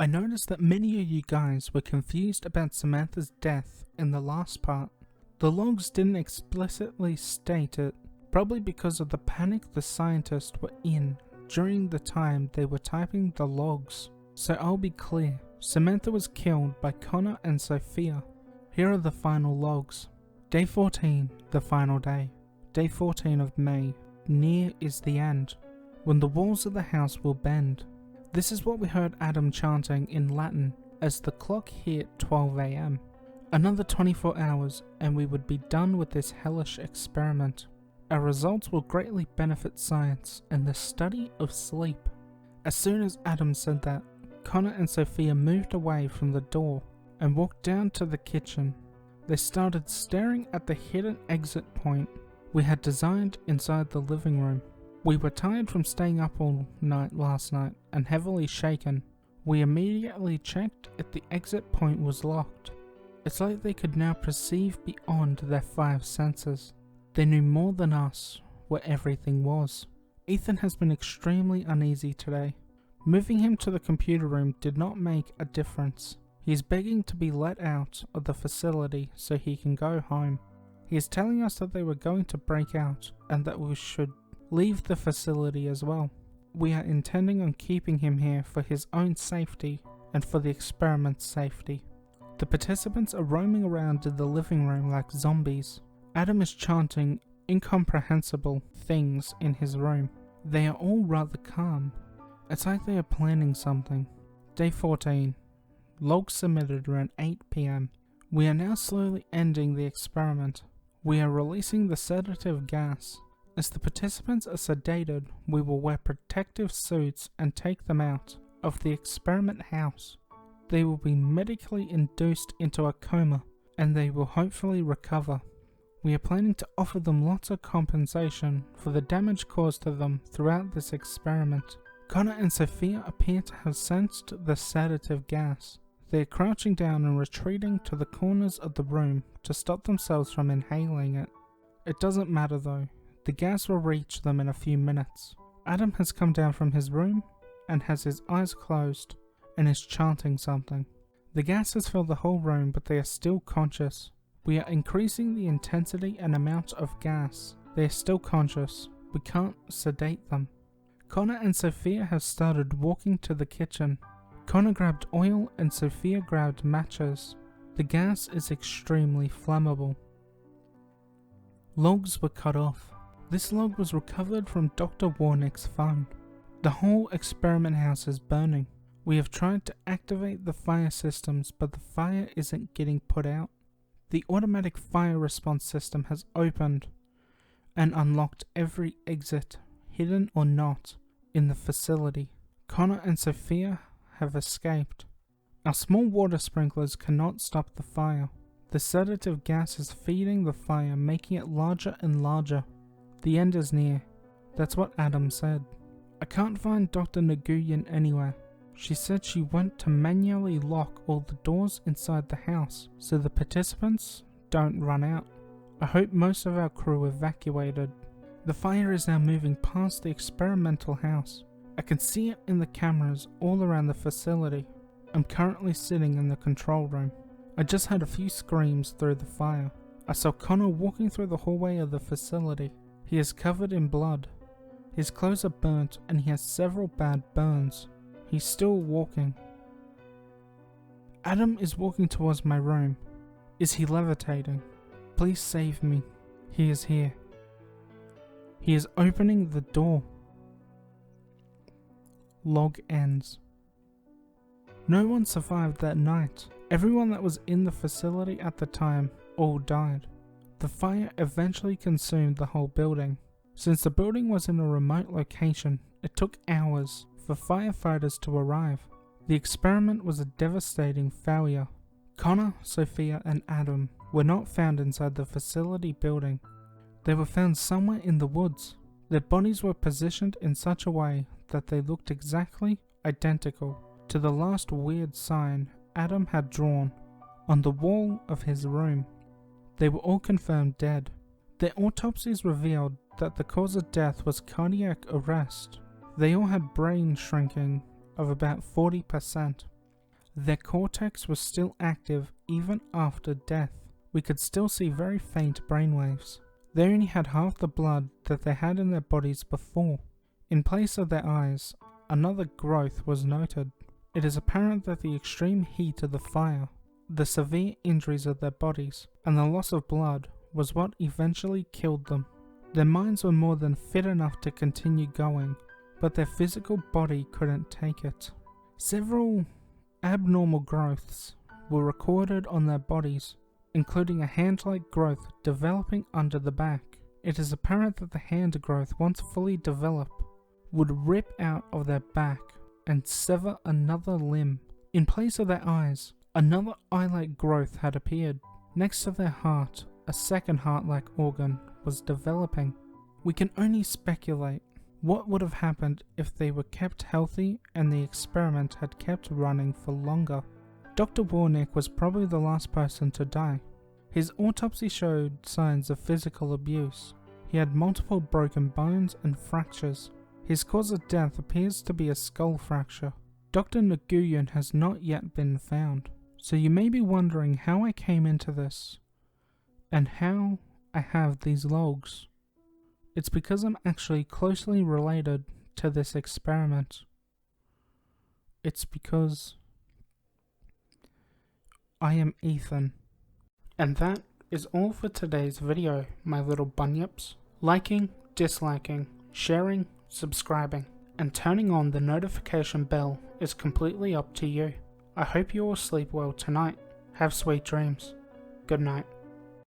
I noticed that many of you guys were confused about Samantha's death in the last part. The logs didn't explicitly state it, probably because of the panic the scientists were in during the time they were typing the logs. So I'll be clear, Samantha was killed by Connor and Sophia. Here are the final logs. Day 14, the final day. Day 14 of May. Near is the end, when the walls of the house will bend. This is what we heard Adam chanting in Latin as the clock hit 12 AM. Another 24 hours and we would be done with this hellish experiment. Our results will greatly benefit science and the study of sleep. As soon as Adam said that, Connor and Sophia moved away from the door and walked down to the kitchen. They started staring at the hidden exit point we had designed inside the living room. We were tired from staying up all night last night and heavily shaken. We immediately checked if the exit point was locked. It's like they could now perceive beyond their 5 senses. They knew more than us where everything was. Ethan has been extremely uneasy today. Moving him to the computer room did not make a difference. He is begging to be let out of the facility so he can go home. He is telling us that they were going to break out and that we should leave the facility as well. We are intending on keeping him here for his own safety and for the experiment's safety. The participants are roaming around in the living room like zombies. Adam is chanting incomprehensible things in his room. They are all rather calm. It's like they are planning something. Day 14. Log submitted around 8 PM. We are now slowly ending the experiment. We are releasing the sedative gas. As the participants are sedated, we will wear protective suits and take them out of the experiment house. They will be medically induced into a coma and they will hopefully recover. We are planning to offer them lots of compensation for the damage caused to them throughout this experiment. Connor and Sophia appear to have sensed the sedative gas. They are crouching down and retreating to the corners of the room to stop themselves from inhaling it. It doesn't matter though, the gas will reach them in a few minutes. Adam has come down from his room and has his eyes closed and is chanting something. The gas has filled the whole room but they are still conscious. We are increasing the intensity and amount of gas. They are still conscious. We can't sedate them. Connor and Sophia have started walking to the kitchen. Connor grabbed oil and Sophia grabbed matches. The gas is extremely flammable. Logs were cut off. This log was recovered from Dr. Warnick's phone. The whole experiment house is burning. We have tried to activate the fire systems, but the fire isn't getting put out. The automatic fire response system has opened and unlocked every exit, hidden or not, in the facility. Connor and Sophia have escaped. Our small water sprinklers cannot stop the fire. The sedative gas is feeding the fire, making it larger and larger. The end is near. That's what Adam said. I can't find Dr. Nguyen anywhere. She said she went to manually lock all the doors inside the house so the participants don't run out. I hope most of our crew evacuated. The fire is now moving past the experimental house. I can see it in the cameras all around the facility. I'm currently sitting in the control room. I just heard a few screams through the fire. I saw Connor walking through the hallway of the facility. He is covered in blood. His clothes are burnt and he has several bad burns. He's still walking. Adam is walking towards my room. Is he levitating? Please save me. He is here. He is opening the door. Log ends. No one survived that night. Everyone that was in the facility at the time all died. The fire eventually consumed the whole building. Since the building was in a remote location, it took hours for firefighters to arrive. The experiment was a devastating failure. Connor, Sophia, and Adam were not found inside the facility building. They were found somewhere in the woods. Their bodies were positioned in such a way that they looked exactly identical to the last weird sign Adam had drawn on the wall of his room. They were all confirmed dead. Their autopsies revealed that the cause of death was cardiac arrest. They all had brain shrinking of about 40%. Their cortex was still active even after death. We could still see very faint brainwaves. They only had half the blood that they had in their bodies before. In place of their eyes, another growth was noted. It is apparent that the extreme heat of the fire, the severe injuries of their bodies, and the loss of blood was what eventually killed them. Their minds were more than fit enough to continue going, but their physical body couldn't take it. Several abnormal growths were recorded on their bodies, including a hand-like growth developing under the back. It is apparent that the hand growth, once fully developed, would rip out of their back and sever another limb. In place of their eyes, another eye-like growth had appeared. Next to their heart, a second heart-like organ was developing. We can only speculate what would have happened if they were kept healthy and the experiment had kept running for longer. Dr. Warnick was probably the last person to die. His autopsy showed signs of physical abuse. He had multiple broken bones and fractures. His cause of death appears to be a skull fracture. Dr. Nguyen has not yet been found. So you may be wondering how I came into this and how I have these logs. It's because I'm actually closely related to this experiment. It's because I am Ethan. And that is all for today's video, my little bunyips. Liking, disliking, sharing, subscribing, and turning on the notification bell is completely up to you. I hope you all sleep well tonight. Have sweet dreams. Good night.